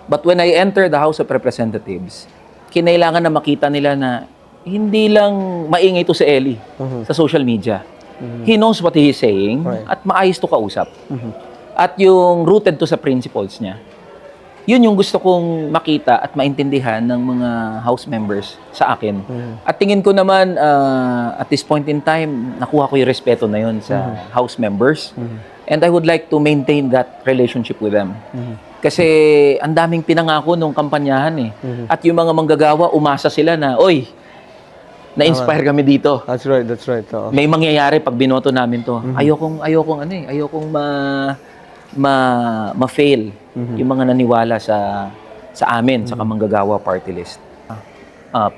But when I enter the House of Representatives, kinailangan na makita nila na hindi lang maingay ito si Eli sa social media. He knows what he is saying at maayos to kausap. At yung rooted to sa principles niya. Yun yung gusto kong makita at maintindihan ng mga House members sa akin. At tingin ko naman, at this point in time, nakuha ko yung respeto na yun sa House members. And I would like to maintain that relationship with them. Kasi ang daming pinangako nung kampanyahan eh. At yung mga manggagawa, umasa sila na, oy, na-inspire kami dito. That's right, that's right. May mangyayari pag binoto namin to. Ayokong ma-fail yung mga naniwala sa amin, sa kamanggagawa party list.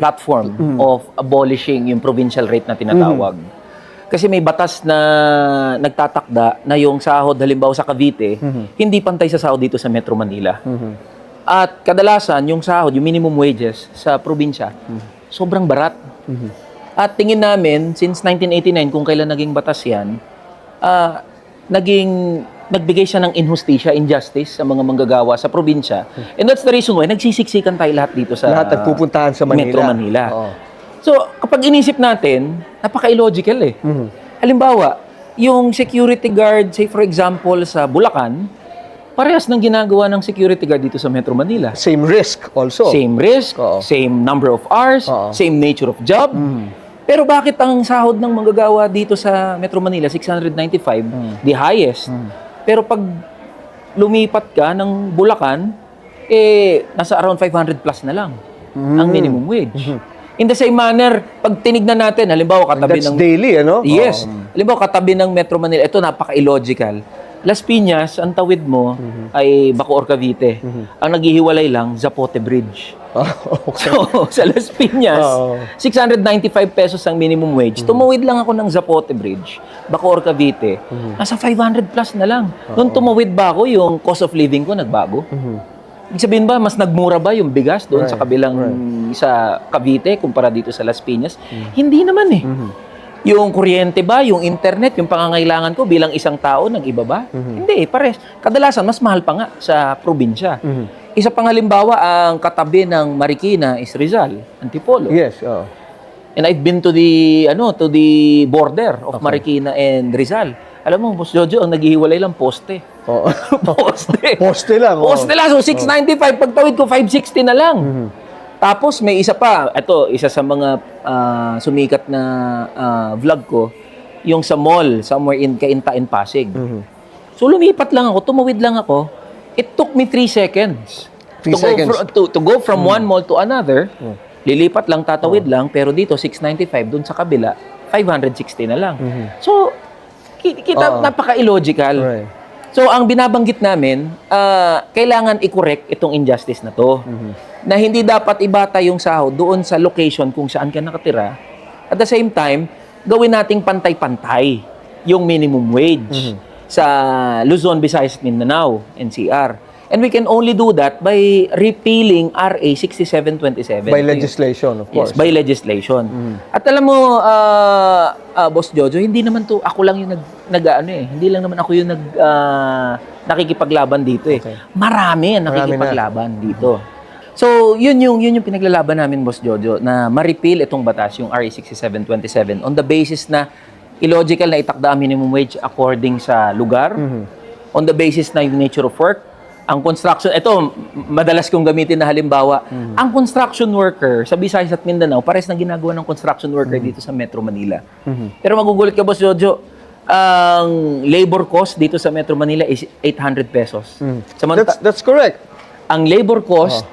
Platform of abolishing yung provincial rate na tinatawag. Kasi may batas na nagtatakda na yung sahod halimbawa sa Cavite, hindi pantay sa sahod dito sa Metro Manila. At kadalasan, yung sahod, yung minimum wages sa probinsya, sobrang barat. At tingin namin, since 1989, kung kailan naging batas yan, nagbigay siya ng injustice sa mga manggagawa sa probinsya. And that's the reason why nagsisiksikan tayo lahat dito sa Lahat nagpupuntahan sa Manila. Metro Manila. Oo. So, kapag inisip natin, napaka-illogical eh. Halimbawa, yung security guard, say for example, sa Bulacan, parehas ng ginagawa ng security guard dito sa Metro Manila. Same risk also. Same risk, Oo. same number of hours, Oo. same nature of job. Pero bakit ang sahod ng manggagawa dito sa Metro Manila, 695, the highest? Pero pag lumipat ka ng Bulacan, nasa around 500 plus na lang ang minimum wage. In the same manner, pag tinignan natin, halimbawa katabi That's ng... daily, ano? Yes. Halimbawa katabi ng Metro Manila, ito napaka-illogical. Las Piñas, ang tawid mo ay Bacoor, Cavite. Ang naghihiwalay lang, Zapote Bridge. Okay. So, sa Las Piñas, 695 pesos ang minimum wage. Tumawid lang ako ng Zapote Bridge, Bacoor, Cavite. Nasa 500 plus na lang. Noong tumawid ba ako, yung cost of living ko nagbago. Ibig sabihin ba, mas nagmura ba yung bigas doon sa kabilang sa Cavite kumpara dito sa Las Piñas? Hindi naman eh. Yung kuryente ba, yung internet, yung pangangailangan ko bilang isang tao, nag-iba ba? Hindi, pares. Kadalasan, mas mahal pa nga sa probinsya. Isa pang halimbawa, ang katabi ng Marikina is Rizal, Antipolo. Yes, And I've been to the border of Marikina and Rizal. Alam mo, Boss Jojo, ang naghihiwalay lang poste. Poste. Poste lang. Poste lang. So, 695. Pagtawid ko, 560 na lang. Tapos, may isa pa. Ito, isa sa mga sumikat na vlog ko. Yung sa mall, somewhere in Cainta and Pasig. So, lumipat lang ako. Tumawid lang ako. It took me 3 seconds. 3 seconds. To go from one mall to another. Lilipat lang, tatawid lang. Pero dito, 695. Dun sa kabila, 560 na lang. So, kita napaka-illogical. Right. So, ang binabanggit namin, kailangan i-correct itong injustice na to. Na hindi dapat ibata yung sahod doon sa location kung saan ka nakatira. At the same time, gawin nating pantay-pantay yung minimum wage sa Luzon, Visayas, Mindanao, NCR. And we can only do that by repealing RA 6727. By legislation, of course. Yes, by legislation. At alam mo, Boss Jojo, hindi naman to ako lang yung hindi lang naman ako yung nakikipaglaban dito eh. Okay. Marami ang nakikipaglaban dito. So, yun yung pinaglalaban namin, Boss Jojo, na ma-repeal itong batas, yung RA 6727, on the basis na illogical na itakda ang minimum wage according sa lugar, on the basis na yung nature of work, ang construction, ito, madalas kong gamitin na halimbawa, ang construction worker sa Visayas at Mindanao, pares na ginagawa ng construction worker dito sa Metro Manila. Pero magugulat ka, Boss Jojo, ang labor cost dito sa Metro Manila is 800 pesos. That's correct. Ang labor cost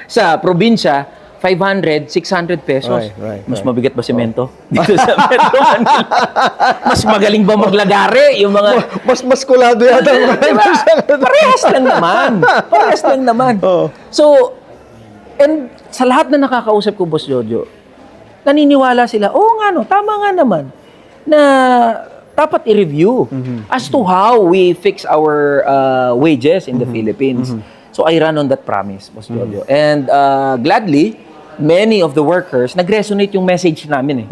sa probinsya, 500, 600 pesos. Right. Mas mabigat ba semento dito sa Metro Manila? Mas magaling ba maglagare? Yung mga... Mas maskulado yata. Diba? Parehas lang naman. So, and sa lahat na nakakausap ko, Boss Jojo, naniniwala sila, tama nga naman, na dapat i-review as to how we fix our wages in the Philippines. So, I ran on that promise, Boss Jojo. And gladly, many of the workers, nag-resonate yung message namin eh.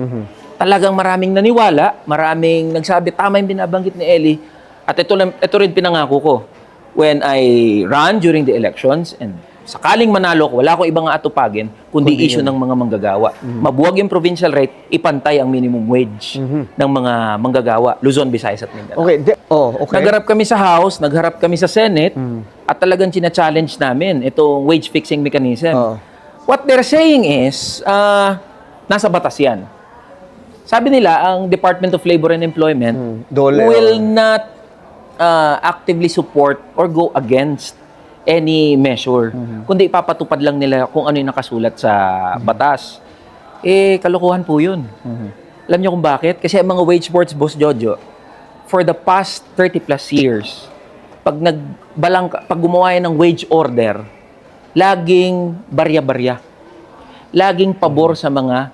Talagang maraming naniwala, maraming nagsabi, tama yung binabanggit ni Eli, at ito rin pinangako ko. when I run during the elections and sakaling manalo ko, wala ko ibang atupagin kundi issue ng mga manggagawa. Mabuwag yung provincial rate, ipantay ang minimum wage ng mga manggagawa, Luzon, Visayas at Mindanao. Okay. Okay. Nagharap kami sa House, nagharap kami sa Senate, at talagang china-challenge namin itong wage fixing mechanism. What they're saying is, nasa batas yan. Sabi nila, ang Department of Labor and Employment Dole, will not actively support or go against any measure, kundi ipapatupad lang nila kung ano yung nakasulat sa batas. Kalokohan po yun. Alam niyo kung bakit? Kasi ang mga wage boards, Boss Jojo, for the past 30 plus years, pag gumawa yan ng wage order, laging barya-barya. Laging pabor sa mga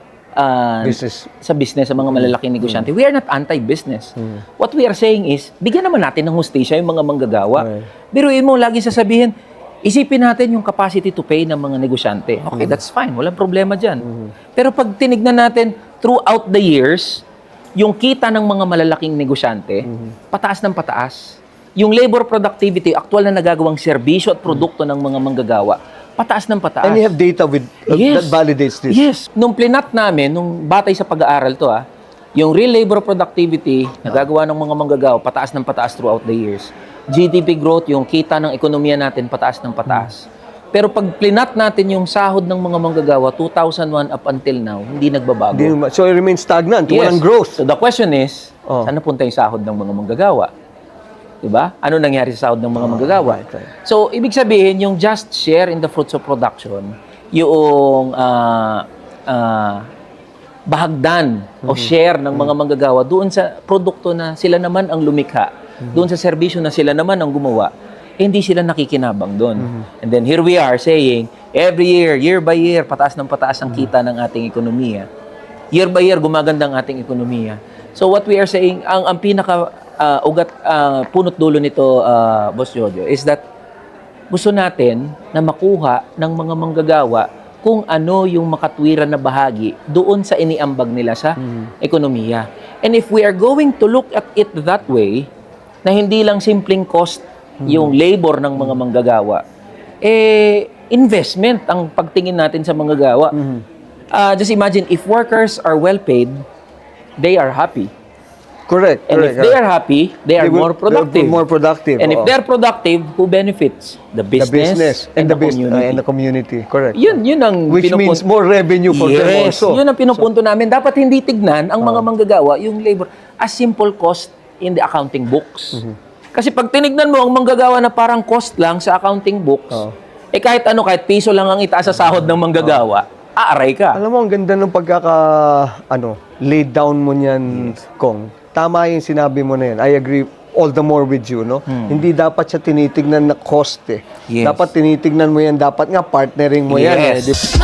sa business, sa mga malalaking negosyante. We are not anti-business. What we are saying is, bigyan naman natin ng hustisya yung mga manggagawa. Biruin mo, lagi sasabihin, isipin natin yung capacity to pay ng mga negosyante. Okay, that's fine. Walang problema dyan. Pero pag tinignan natin throughout the years, yung kita ng mga malalaking negosyante, pataas ng pataas. Yung labor productivity, aktual na nagagawang serbisyo at produkto ng mga manggagawa, pataas ng pataas. And you have data that validates this. Yes. Nung plinat namin, nung batay sa pag-aaral to, yung real labor productivity nagagawa ng mga manggagawa, pataas ng pataas throughout the years. GDP growth, yung kita ng ekonomiya natin, pataas ng pataas. Pero pag plinat natin yung sahod ng mga manggagawa, 2001 up until now, hindi nagbabago. So it remains stagnant. Yes. Walang growth. So the question is, saan napunta yung sahod ng mga manggagawa? Diba? Ano nangyari sa sahod ng mga manggagawa? Right. So, ibig sabihin, yung just share in the fruits of production, yung bahagdan o share ng mga manggagawa doon sa produkto na sila naman ang lumikha, doon sa serbisyo na sila naman ang gumawa, hindi sila nakikinabang doon. And then here we are saying, every year by year, pataas ng pataas ang kita ng ating ekonomiya. Year by year, gumaganda ang ating ekonomiya. So what we are saying, ang pinaka punot dulo nito, Boss Jojo, is that gusto natin na makuha ng mga manggagawa kung ano yung makatwiran na bahagi doon sa iniambag nila sa ekonomiya. And if we are going to look at it that way, na hindi lang simpleng cost yung labor ng mga manggagawa, investment ang pagtingin natin sa manggagawa. Just imagine, if workers are well paid, they are happy. Correct. And if they are happy, they are more productive. More productive. And if they're productive, who benefits? The business, and the community. And the community. Correct. Yun ang Which means more revenue for them also. Yun ang pinupunto namin. Dapat hindi tignan ang mga manggagawa, yung labor, as simple cost in the accounting books. Kasi pag tinignan mo ang manggagawa na parang cost lang sa accounting books, kahit piso lang ang itaas sa sahod ng manggagawa, aaray ka. Alam mo, ang ganda ng laid down mo niyan, Kong. Tama yung sinabi mo na yan. I agree all the more with you, no? Hindi dapat siya tinitignan na cost, Yes. Dapat tinitignan mo yan. Dapat nga partnering mo yan. Yes.